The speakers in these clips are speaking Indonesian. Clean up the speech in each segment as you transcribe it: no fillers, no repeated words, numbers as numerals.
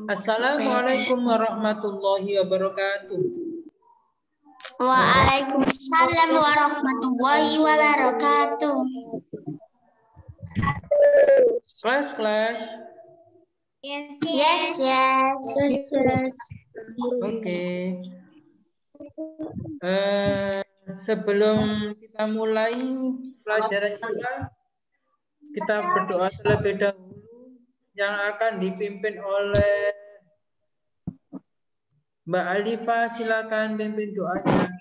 Assalamualaikum warahmatullahi wabarakatuh. Waalaikumsalam warahmatullahi wabarakatuh. Kelas. Yes. Oke. Sebelum kita mulai pelajaran kita berdoa terlebih dahulu yang akan dipimpin oleh Mbak Alifa. Silakan pimpin doanya.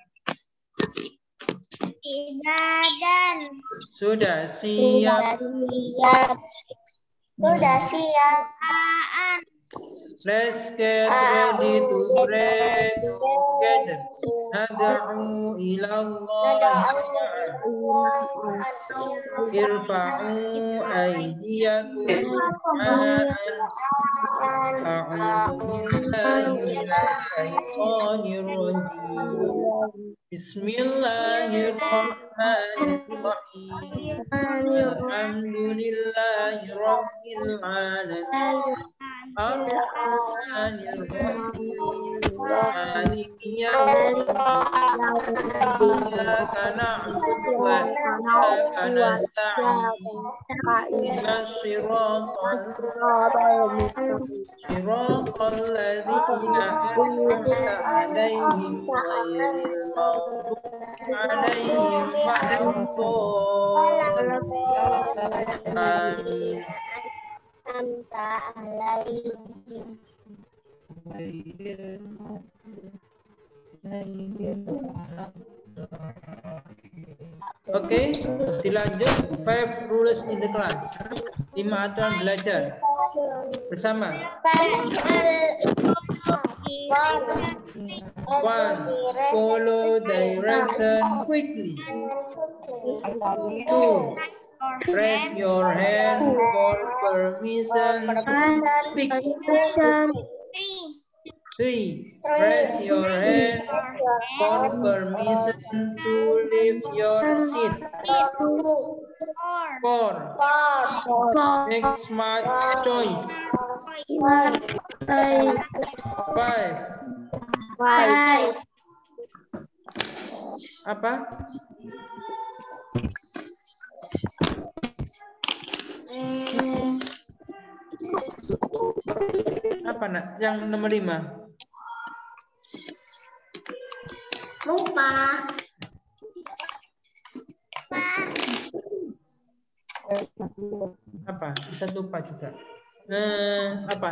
Dan Sudah siap. Sudah siap. Let's get ready to pray together. Nad'u ila Allah. Irfa'u aydiyakum a'udzu billahi minasy syaithanir rajim. Bismillahirrahmanirrahim. Alhamdulillahi rabbil alamin. Ar-Rahmanir-Rahim. Maliki yaumiddin. Iyyaka na'budu wa iyyaka nasta'in. Ihdinas siratal ladzina an'amta 'alaihim ghairil maghdubi 'alaihim waladdallin. Amin. Oke, dilanjut 5 rules in the class. 5 aturan belajar bersama. 1. Follow direction quickly. 2. Raise your hand for permission to speak. 3. Raise your hand for permission to leave your seat. 4. Make smart choice. 5. Apa? Apa nak? Yang nomor 5. Lupa. Apa? Bisa lupa juga. Apa?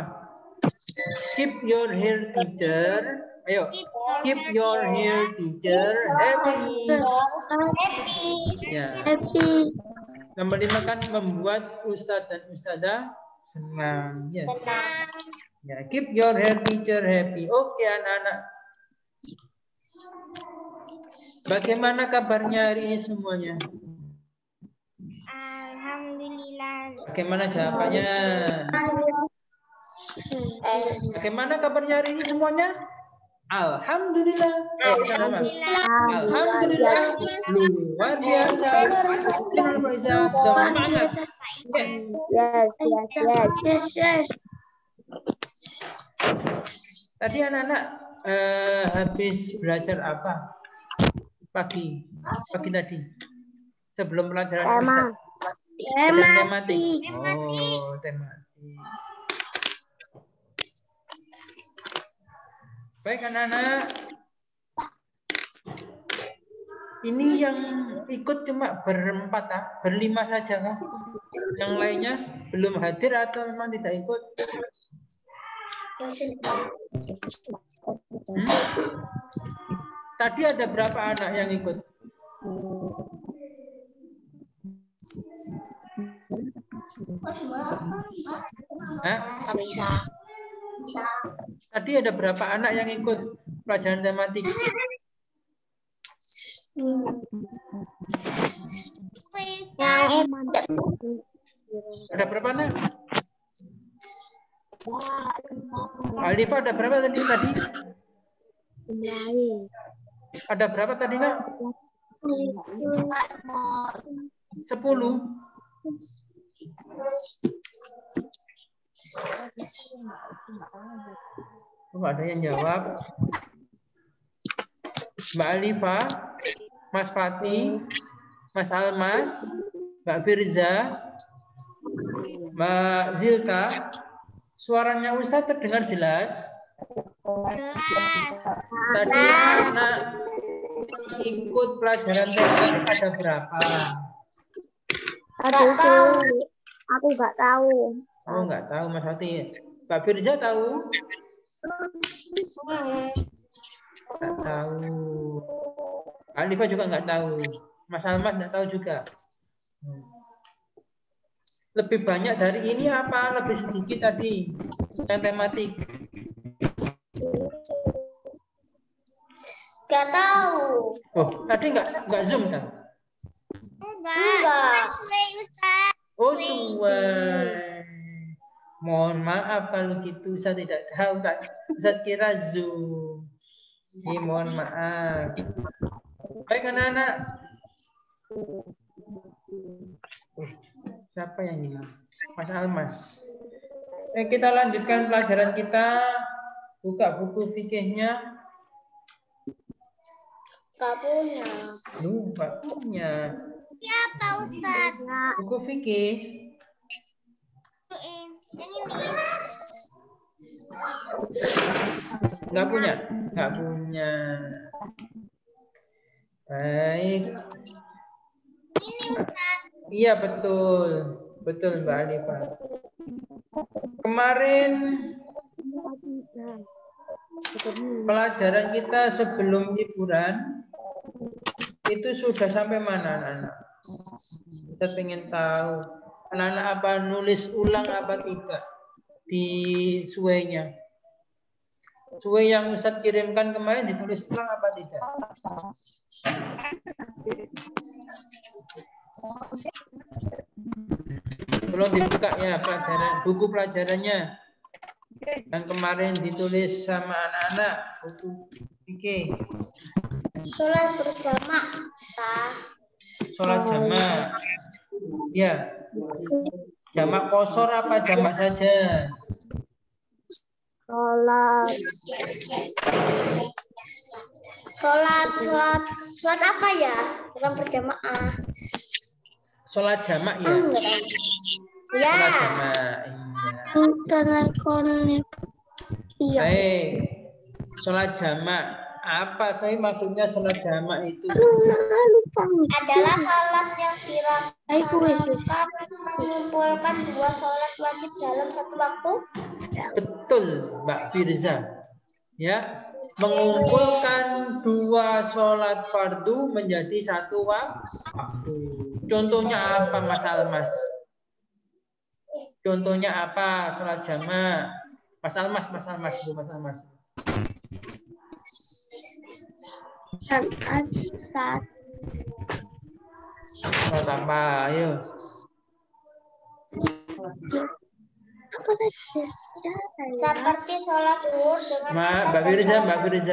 Keep your hair teacher. Ayo. Keep your hair teacher happy. Ya. Nomor 5 kan membuat ustadz dan ustadzah senang. Ya. Ya. Keep your hair teacher happy. Oke anak-anak. Bagaimana kabarnya hari ini semuanya? Alhamdulillah. Bagaimana jawabannya? Bagaimana kabarnya hari ini semuanya? Alhamdulillah. Alhamdulillah. Luar biasa. Semangat. Yes. Tadi anak-anak habis belajar apa? Pagi tadi. Sebelum pelajaran riset. Tematik. Oh, tematik. Baik anak-anak. Ini yang ikut cuma berlima saja kan? Yang lainnya belum hadir atau memang tidak ikut? Tadi ada berapa anak yang ikut? Tadi ada berapa anak yang ikut pelajaran tematik? Ada berapa anak? Alifa ada berapa tadi? Ada berapa tadi, Kak? 10. Coba ada yang jawab. Mbak Alifa, Mas Fatih, Mas Almas, Mbak Firza, Mbak Zilka. Suaranya Ustadz terdengar jelas? Jelas. Tadi anak ikut pelajaran teknik ada berapa? Nggak tahu. Aku nggak tahu. Oh, nggak tahu Mas Fatih. Mbak Firza tahu? Nggak tahu. Alifa juga nggak tahu. Mas Almas nggak tahu juga. Lebih banyak dari ini apa? Lebih sedikit tadi yang tematik? Nggak tahu. Oh, tadi nggak zoom kan? Enggak. Ustaz. Oh, suai. Mohon maaf kalau gitu saya tidak tahu Kak. Saya kira zoom. Ini mohon maaf. Baik anak-anak. Siapa yang ini? Mas Almas. Kita lanjutkan pelajaran kita. Buka buku fikihnya. Nggak punya. Nggak punya. Siapa Ustaz? Buku fikih. Yang ini. Nggak punya. Nggak punya. Baik. Ini Ustaz. Iya betul. Betul Mbak Alifa. Kemarin pelajaran kita sebelum liburan itu sudah sampai mana anak-anak? Kita pengen tahu anak-anak apa nulis ulang apa tidak di suenya. Sue yang Ustadz kirimkan kemarin ditulis ulang apa tidak? Tolong dibuka ya pelajaran, buku pelajarannya yang kemarin ditulis sama anak-anak buku fikih. Sholat berjamaah. Sholat jamak. Ya. Jamak kosor apa jamak saja? Sholat apa ya? Bukan berjamaah. Sholat jamak ya? Ya. Sholat jamak. Iya. Baik. Sholat jamak. Apa saya maksudnya sholat jamak itu? Adalah sholat yang dilakukan mengumpulkan dua sholat wajib dalam satu waktu. Betul, Mbak Firza. Ya, mengumpulkan dua sholat fardu menjadi satu waktu. Contohnya apa, Mas Almas? Contohnya apa sholat jamak? Mas Almas. Sholat apa? Ayo. Seperti sholat zuhur dengan Mbak Firza.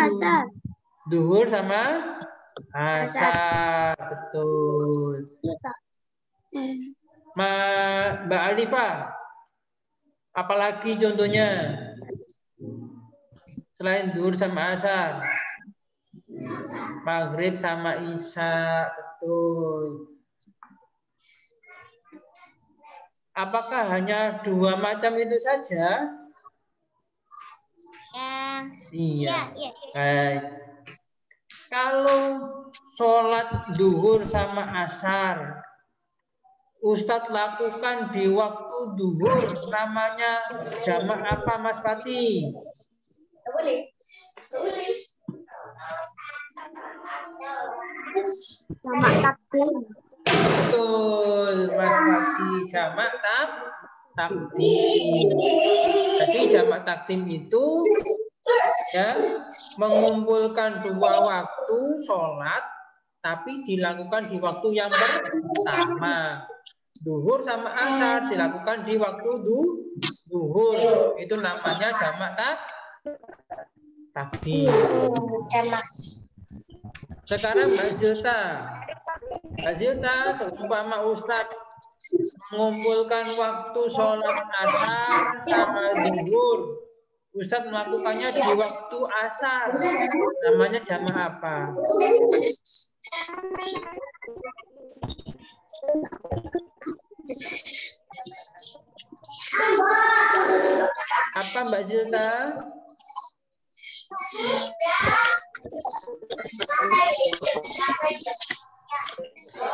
Asar. Duhur sama asar, betul. Mbak Alifa, apalagi contohnya selain duhur sama asar? Maghrib sama isya, betul. Apakah hanya dua macam itu saja? Iya. Baik. Kalau sholat duhur sama asar, Ustadz lakukan di waktu duhur, namanya jamak apa, Mas Fatih? Jamak takdim. Betul, Mas Fatih, jamak takdim. Jadi jamak takdim itu ya mengumpulkan dua waktu sholat, tapi dilakukan di waktu yang pertama. Duhur sama asar dilakukan di waktu duhur. Itu namanya jamak takdim. Sekarang Mbak Zilta. Mbak Zilta, seumpama Ustadz mengumpulkan waktu sholat asar sama zuhur. Ustadz melakukannya di waktu asar. Namanya jamaah apa? Apa Mbak Zilta?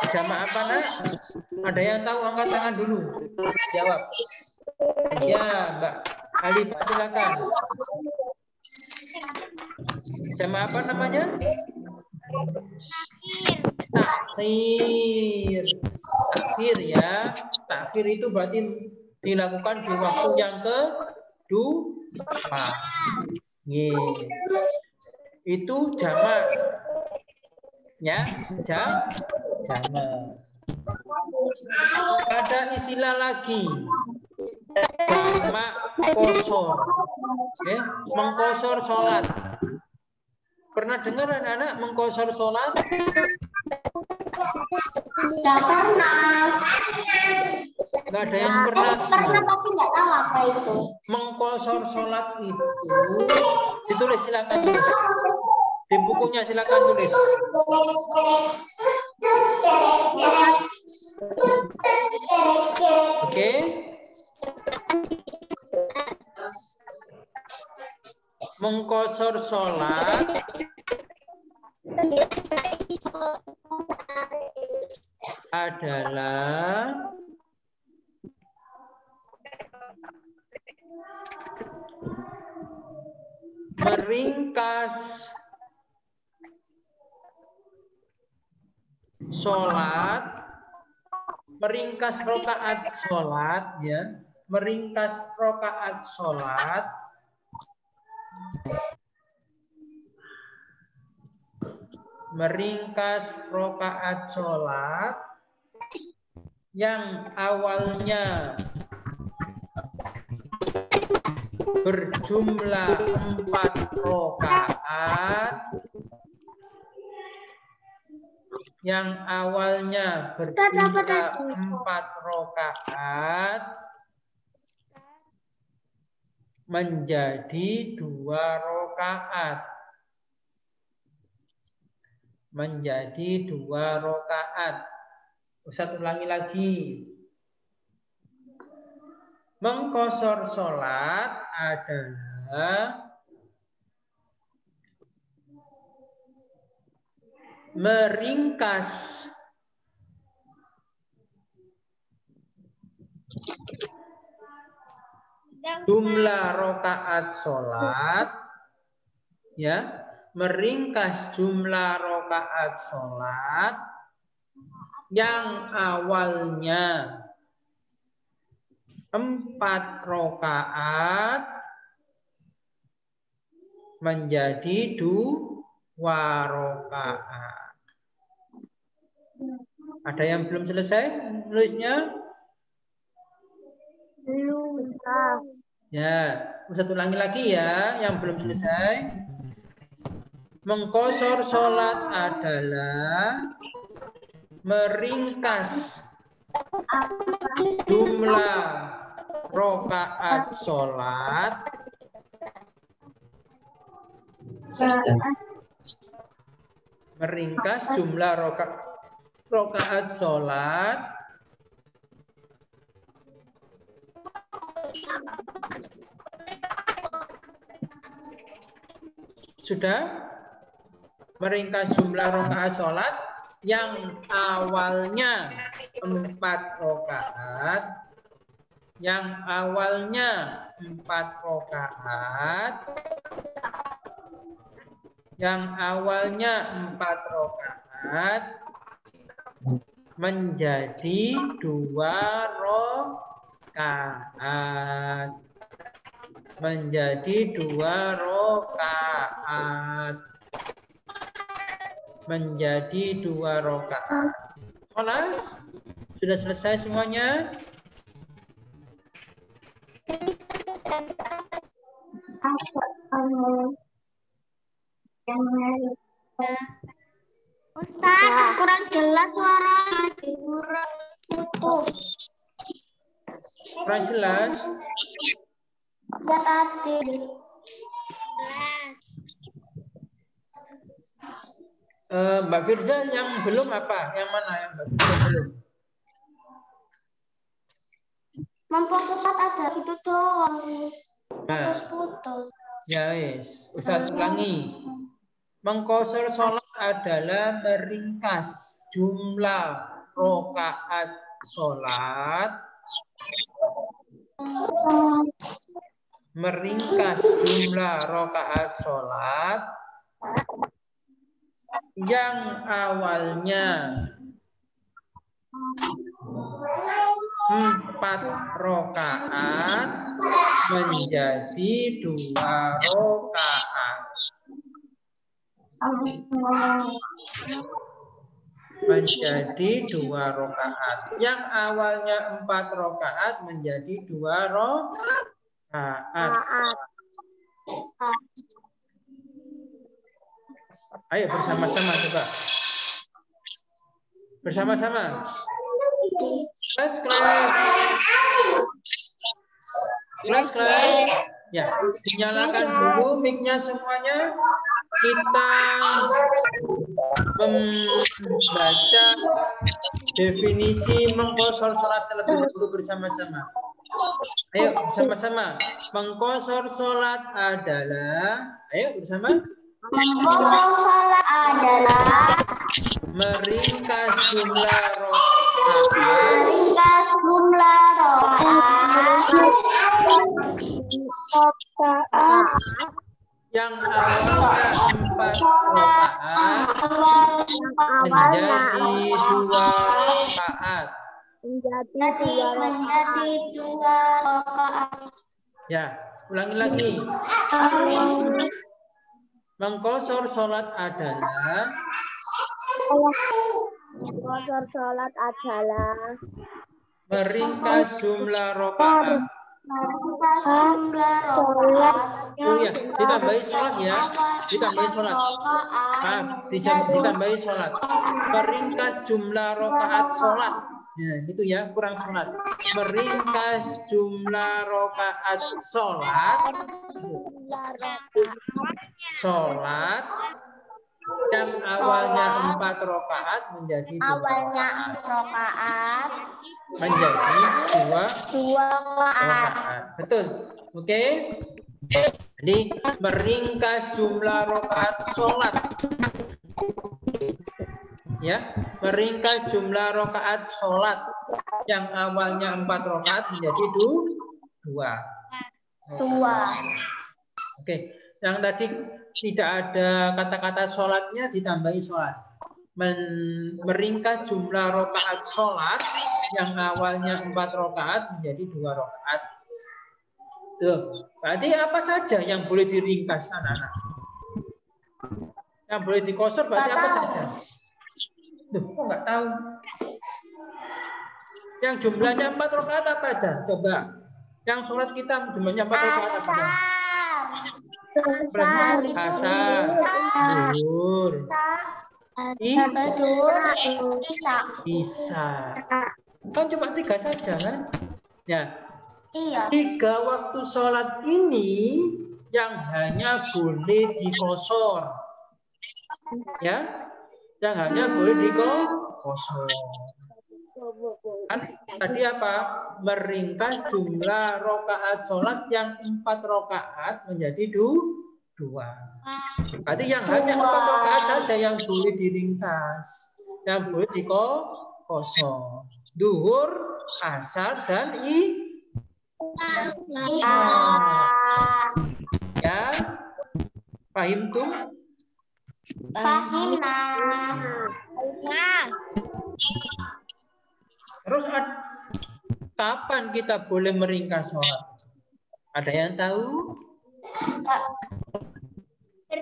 Jamaah apa nak? Ada yang tahu angkat tangan dulu. Jawab. Ya Mbak Alifah silakan. Jamaah apa namanya? Takhir. Takhir ya. Takhir itu berarti dilakukan di waktu yang kedua. Itu jamak. Ya, jamak. Ada istilah lagi. Jamak kosor. Mengkosor sholat. Pernah dengar anak-anak mengkosor sholat? Tidak pernah. Nggak ada yang pernah. Pernah tapi nggak tahu apa itu. Mengkosor sholat itu ditulis, silakan tulis. Di bukunya silakan tulis. Oke. Mengkosor sholat adalah meringkas sholat, meringkas rokaat sholat, ya, meringkas rokaat sholat yang awalnya berjumlah 4 rokaat, menjadi 2 rokaat. Ustaz ulangi lagi. Mengkosor sholat adalah meringkas jumlah rokaat sholat, ya, meringkas jumlah rokaat sholat yang awalnya 4 rokaat menjadi 2 rokaat. Ada yang belum selesai nulisnya? Belum. Ya, Ustaz ulangi lagi ya yang belum selesai. Mengkosor sholat adalah meringkas jumlah rokaat sholat sudah meringkas jumlah rokaat sholat yang awalnya 4 rokaat, menjadi 2 rokaat. Kelas? Sudah selesai semuanya? kurang jelas suara kurang putus. Kurang jelas. Ya tadi. Mbak Firza yang belum apa? Yang mana yang Mbak Firza belum? Mempercepat ada itu doang. Nah, Putus-putus. ya wis, Ustaz ulangi. Mengqashar sholat adalah meringkas jumlah rakaat sholat. Meringkas jumlah rakaat sholat yang awalnya 4 rakaat menjadi 2 rakaat. Menjadi 2 rakaat. Yang awalnya 4 rakaat menjadi 2 rakaat. Ayo bersama-sama coba. Bersama-sama. Kelas. Ya, dinyalakan dulu mic-nya semuanya. Kita membaca definisi mengqashar sholat terlebih dahulu bersama-sama. Ayo bersama-sama. Mengqashar sholat adalah, ayo bersama. Mengqashar sholat adalah meringkas jumlah rakaat yang awalnya 4 rakaat menjadi 2 rakaat. Ya, ulangi lagi. Mengqashar sholat adalah meringkas jumlah rakaat. Oh ya, ditambahi sholat ya. Ditambahi sholat. Ditambahi sholat. Meringkas jumlah rakaat sholat. Ya, itu ya, kurang sholat. Meringkas jumlah rakaat sholat. Sholat yang awalnya 4 rakaat menjadi 2 rakaat. Menjadi 2 rakaat. Betul. Oke. Jadi meringkas jumlah rakaat sholat. Ya, meringkas jumlah rakaat sholat yang awalnya 4 rakaat menjadi 2. Oke. Yang tadi tidak ada kata-kata sholatnya ditambahi sholat. Meringkas jumlah rakaat sholat yang awalnya 4 rakaat menjadi 2 rakaat. Tuh, berarti apa saja yang boleh diringkas anak-anak? Yang boleh dikosor berarti apa saja? Tuh, kok nggak tahu? Yang jumlahnya 4 rakaat apa aja? Coba. Yang sholat kita jumlahnya 4 rakaat apa aja? Asar, zuhur, isya. Kan cuma 3 saja kan? Ya. Iya. 3 waktu sholat ini yang hanya boleh dikosor. Ya. Yang hanya boleh dikosor. Kan tadi apa? Meringkas jumlah rakaat sholat yang 4 rakaat menjadi 2. Berarti yang hanya 4 rakaat saja yang boleh diringkas, yang boleh dikosor. Duhur, asar, dan isya. Ya, paham tuh? Paham. Terus kapan kita boleh meringkas sholat? Ada yang tahu?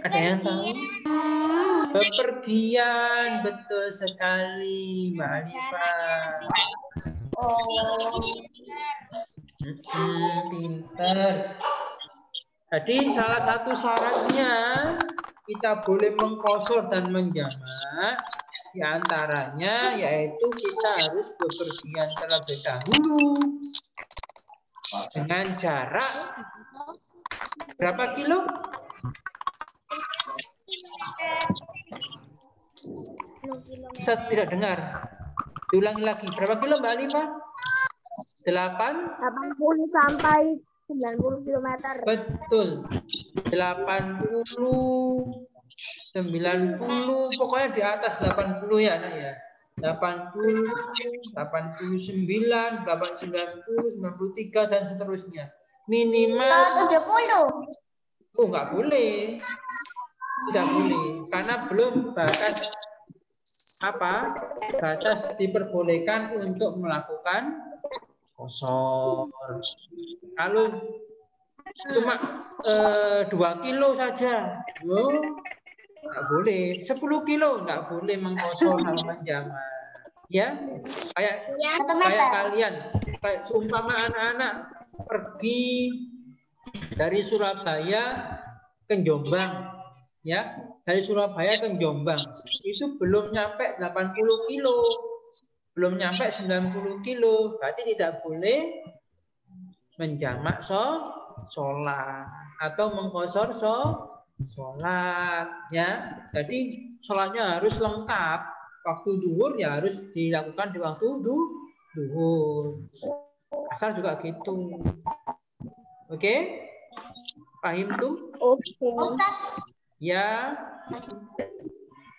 Ada yang tahu? Bepergian, betul sekali, Mbak Alifah. Pintar. Jadi salah satu syaratnya kita boleh mengqashar dan menjamak Di antaranya yaitu kita harus bepergian terlebih dahulu dengan jarak berapa kilo? Ustaz tidak dengar. Diulangi lagi. Berapa kilo Mbak Alifah? 80 sampai 90 km. Betul. 80, 90, pokoknya di atas 80 ya Nak ya. 80, 89, 90, 93 dan seterusnya. Minimal 70. oh nggak boleh. Tidak boleh karena belum batas apa? Batas diperbolehkan untuk melakukan kosor. Kalau cuma 2 kilo saja, nggak boleh. 10 kilo nggak boleh mengkosor atau menjamak. Ya, kayak kalian, kayak seumpama anak-anak pergi dari Surabaya ke Jombang, ya, dari Surabaya ke Jombang, itu belum nyampe 80 kilo. Belum nyampe 90 kilo, berarti tidak boleh menjamak sholat atau mengkosor sholat ya. Jadi sholatnya harus lengkap. Waktu duhur ya harus dilakukan di waktu duhur. Asal juga gitu. Oke? Paham tuh? Oke. Ustaz. Ya.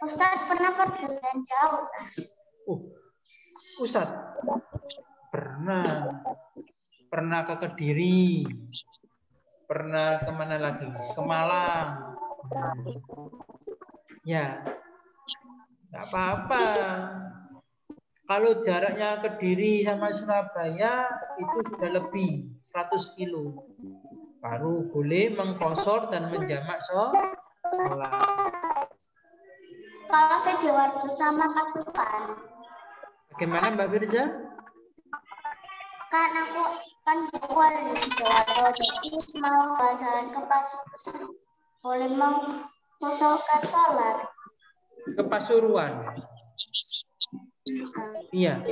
Ustaz pernah perjalanan jauh. Ustaz pernah ke Kediri, pernah kemana lagi? Ke Malang. Ya, nggak apa-apa. Kalau jaraknya Kediri sama Surabaya itu sudah lebih 100 kilo. Baru boleh mengkosor dan menjamak sholat. Kalau saya di waktu sama pasukan. Bagaimana Mbak Firza? Kan aku keluar dari Sidoarjo, jadi mau jalan ke Pasuruan. Boleh mengusulkan sholat. Ke Pasuruan. Iya.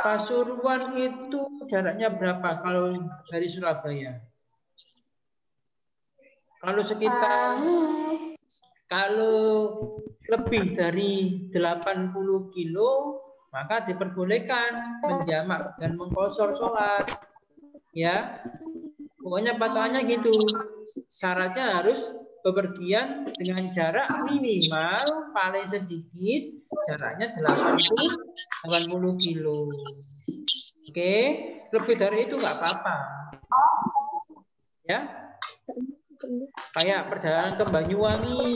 Pasuruan itu jaraknya berapa kalau dari Surabaya? Kalau sekitar kalau lebih dari 80 kilo maka diperbolehkan menjamak dan mengkosor sholat. Ya, pokoknya patokannya gitu. Syaratnya harus bepergian dengan jarak minimal paling sedikit jaraknya 80 kilo. Oke, lebih dari itu nggak apa-apa. Ya, kayak perjalanan ke Banyuwangi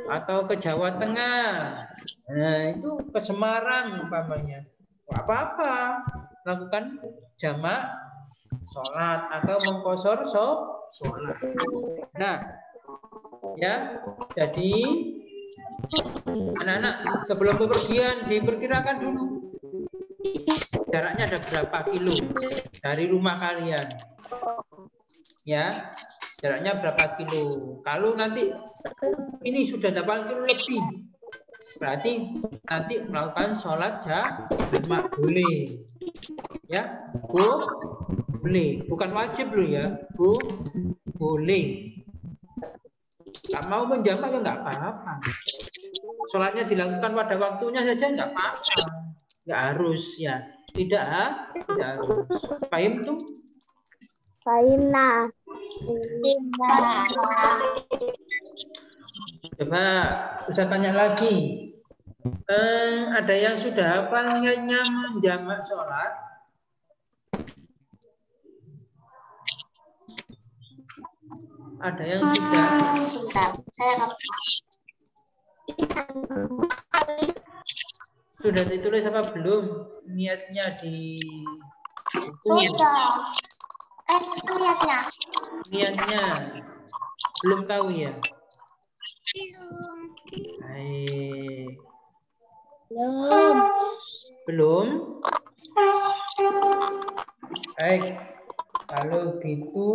atau ke Jawa Tengah. Nah, itu ke Semarang umpamanya. Nggak apa-apa. Lakukan jamak sholat atau mengkosor sholat. Nah, ya, jadi anak-anak sebelum bepergian diperkirakan dulu jaraknya ada berapa kilo dari rumah kalian. Ya, jaraknya berapa kilo. Kalau nanti ini sudah 8 kilo lebih, berarti nanti melakukan sholat jamak boleh. Ya, boleh. Bukan wajib loh ya, boleh. Nggak mau menjamak ya nggak apa-apa. Sholatnya dilakukan pada waktunya saja nggak apa-apa. Nggak harus ya. Tidak harus. Paham tuh? Paham nah. Coba bisa tanya lagi. Ada yang sudah hafal niatnya menjamak sholat? Ada yang sudah? Sudah ditulis apa belum? Niatnya di buku? Sudah. Niatnya belum tahu ya? Belum. Baik. Kalau gitu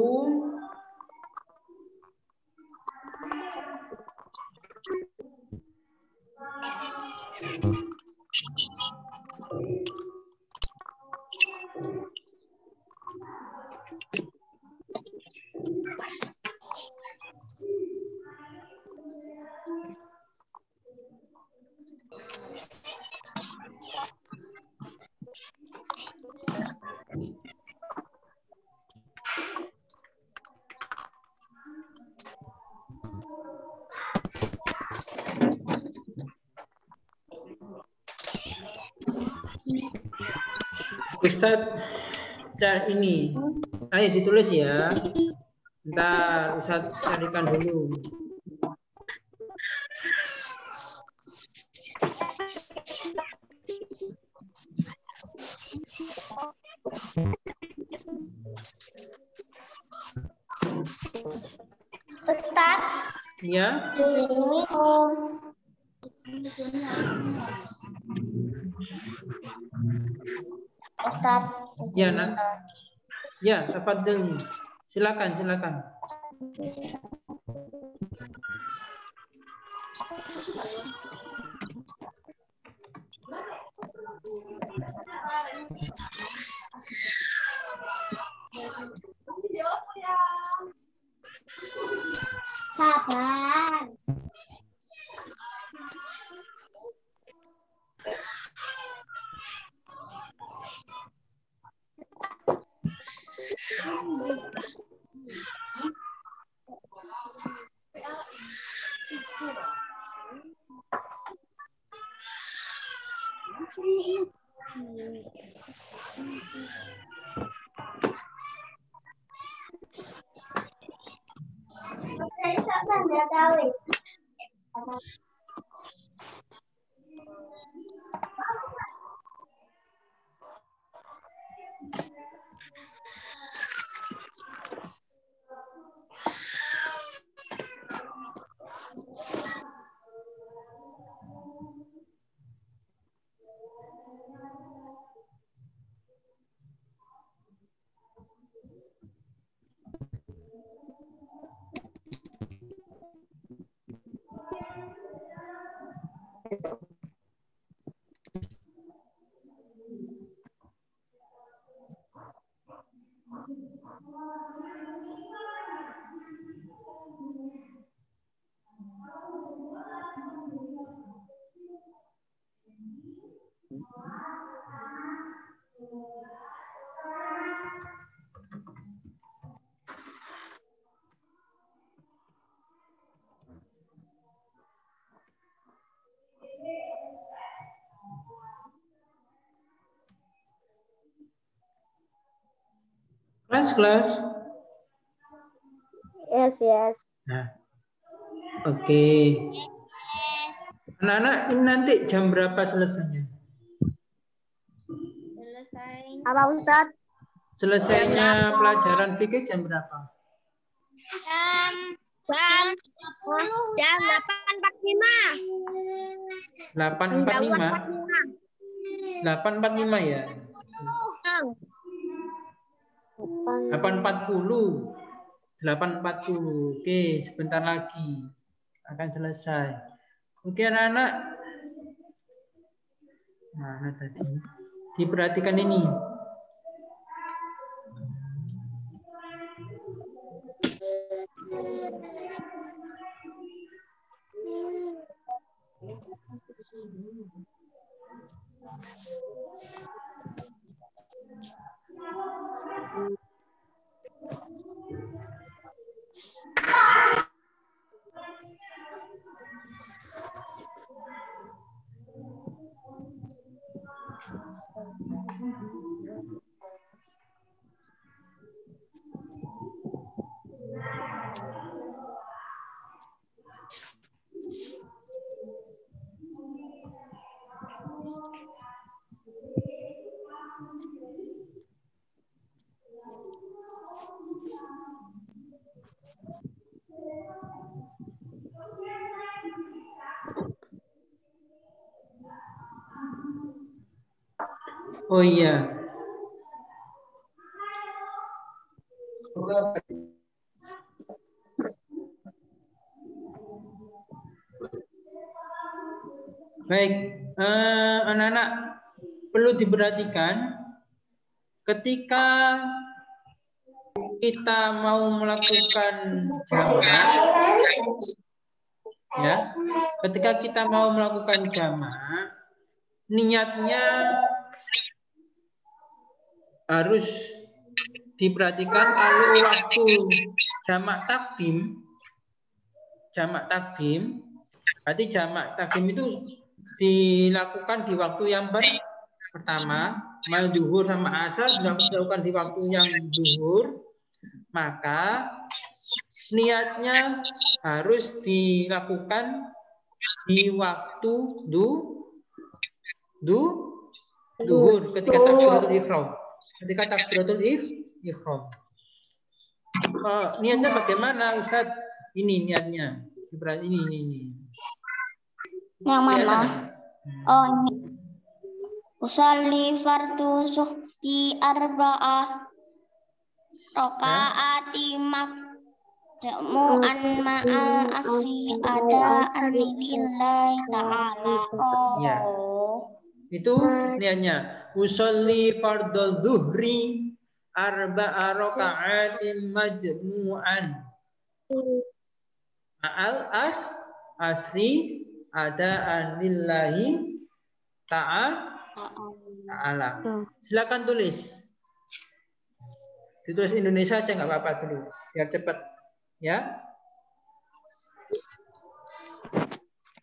Ustadz, ini, ayo ditulis ya. Ntar Ustadz carikan dulu. Ustadz. Ya. Ini Ustadz. Ya, nak. Ya, tafadhol. Silakan, silakan. Sabar. Kelas. Yes. Nah, oke. Anak-anak, ini nanti jam berapa selesainya? Apa Ustadz? Selesainya pelajaran fikih jam berapa? Jam 8.45. 8.45? 8.45 ya? 8.40. 8.40. Oke, sebentar lagi akan selesai. Oke, anak-anak. Mana tadi? Diperhatikan ini. Oh iya. Baik, anak-anak perlu diperhatikan ketika kita mau melakukan jamak, ya, ketika kita mau melakukan jamak, niatnya harus diperhatikan. Kalau waktu jamak takdim, berarti jamak takdim itu dilakukan di waktu yang pertama, mal duhur sama asar dilakukan di waktu yang duhur, maka niatnya harus dilakukan di waktu duhur ketika takbiratul ihram. Ketika takbiratul ihram. Niatnya bagaimana, Ustaz? Ini niatnya. Ini. Yang mana? Oh, ini. Usalli fardu suhti arba'ah rakaati majmu'an ma'al asri adaan lillahi ta'ala. Oh. Ya. Itu niatnya. Usolli fardhu dhuhri arba'a raka'atin majmu'an ma'al asri adaan lillahi ta'ala. Silakan tulis. Ditulis Indonesia aja nggak apa-apa dulu, biar cepat, ya.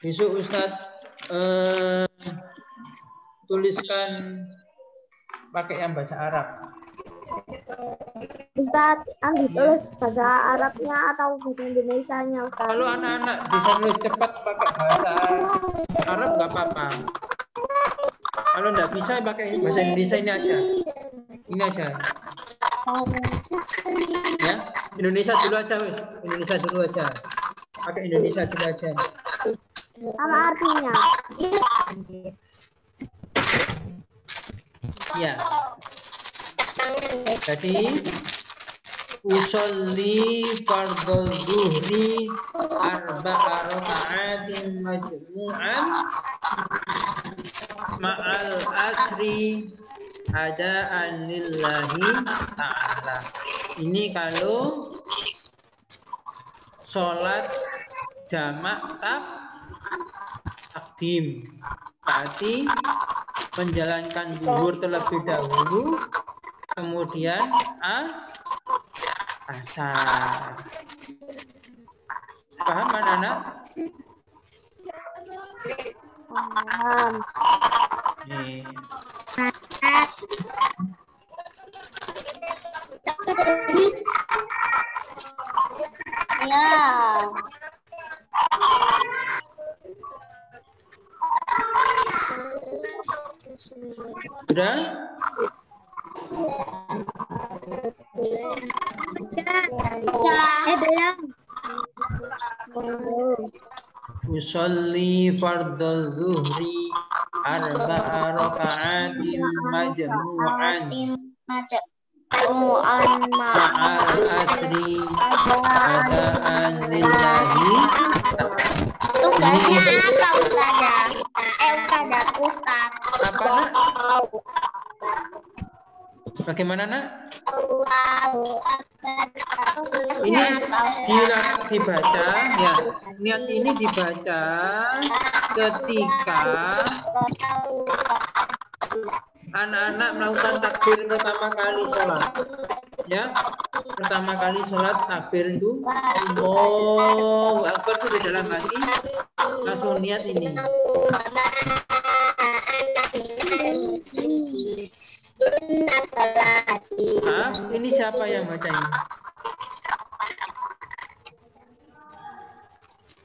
Besok Ustadz tuliskan pakai yang bahasa Arab. Ustadz, tulis bahasa Arabnya atau bahasa Indonesianya, Ustadz? Kalau anak-anak bisa nulis cepat pakai bahasa Arab nggak apa-apa. Kalau nggak bisa pakai bahasa Indonesia ini aja. Ini aja. Ya, Indonesia dulu aja, wis. Indonesia dulu aja. Pakai Indonesia dulu aja. Apa artinya? Ya. Jadi usolli fardhu dhuhri arba'a raka'atin majmu'an ma'al asri adaan lillahi ta'ala. Ini kalau sholat jamak takdim, berarti menjalankan zuhur terlebih dahulu, kemudian asar. Paham anak-anak? Paham. Nih. Ya. Sudah? Usolli fardhu zuhri arba'a raka'atin majmu'an ma'al asri adaan lillahi. Tugasnya apa, Ustazah? Ustaz. Apa, Nak? Bagaimana, Nak? Ini dibaca, ya. Niat ini dibaca ketika anak-anak melakukan takbir pertama kali sholat. Ya, pertama kali sholat takbir itu Allahu Akbar, itu di dalam hati langsung niat ini. Ini siapa yang baca ini?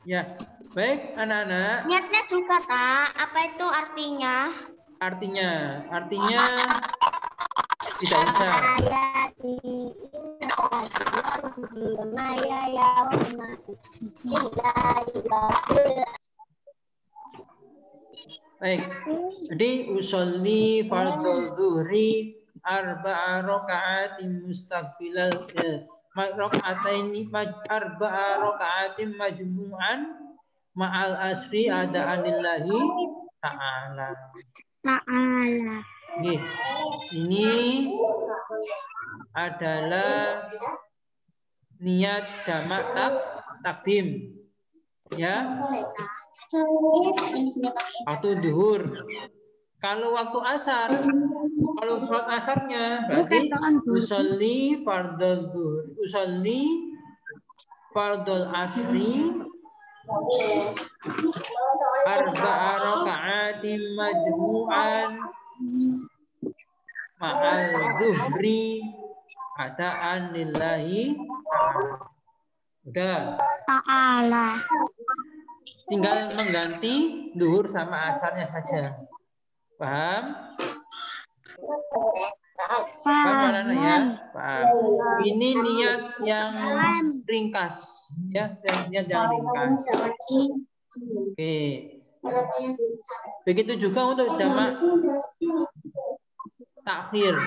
Ya, baik anak-anak. Niatnya juga, tak? Apa itu artinya? Artinya tidak usah. Baik, jadi usolli fardhu zuhri arba'a raka'atin mustaqbilal arba'a raka'atin majmu'an ma'al asri ada'anillahi ta'ala. Ta'ala. Nih, ini adalah niat jamak takdim. Ya. Waktu duhur. Kalau waktu asar, kalau sholat asarnya berarti usolli fardhu duhur, usolli fardhu asri arba'a raka'atin majmu'an ma'al zuhri adaan lillahi udah Ta'ala. tinggal mengganti duhur sama asarnya saja. Paham? Paham mana ya? Paham. Ini niat yang ringkas ya, niat yang ringkas. Oke. Begitu juga untuk jamak takhir.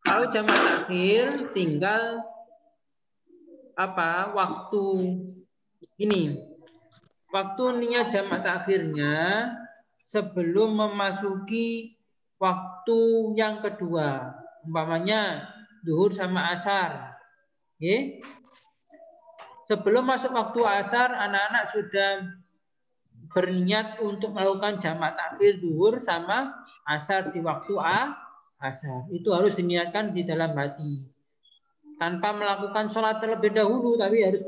Kalau jamak takhir tinggal apa? Waktu ini. Waktu niat jamak takhirnya sebelum memasuki waktu yang kedua. Umpamanya duhur sama asar. Oke. Sebelum masuk waktu asar, anak-anak sudah berniat untuk melakukan jamak takhir duhur sama asar di waktu asar. Itu harus diniatkan di dalam hati. Tanpa melakukan sholat terlebih dahulu, tapi harus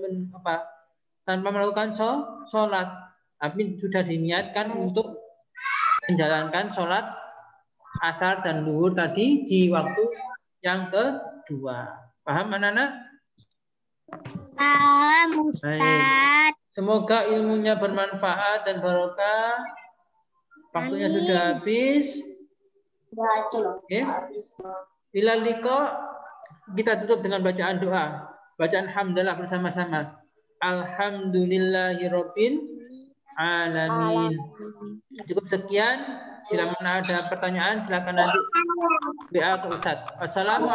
tanpa melakukan sholat, tapi sudah diniatkan untuk menjalankan sholat asar dan duhur tadi di waktu yang kedua. Paham anak-anak? Paham, Ustaz. Semoga ilmunya bermanfaat dan barokah. Waktunya sudah habis. Oke. Ilal liqa, kita tutup dengan bacaan doa. Bacaan hamdalah bersama-sama. Alhamdulillahirabbil alamin. Cukup sekian. Bila mana ada pertanyaan silakan nanti WA ke Ustaz. Assalamualaikum.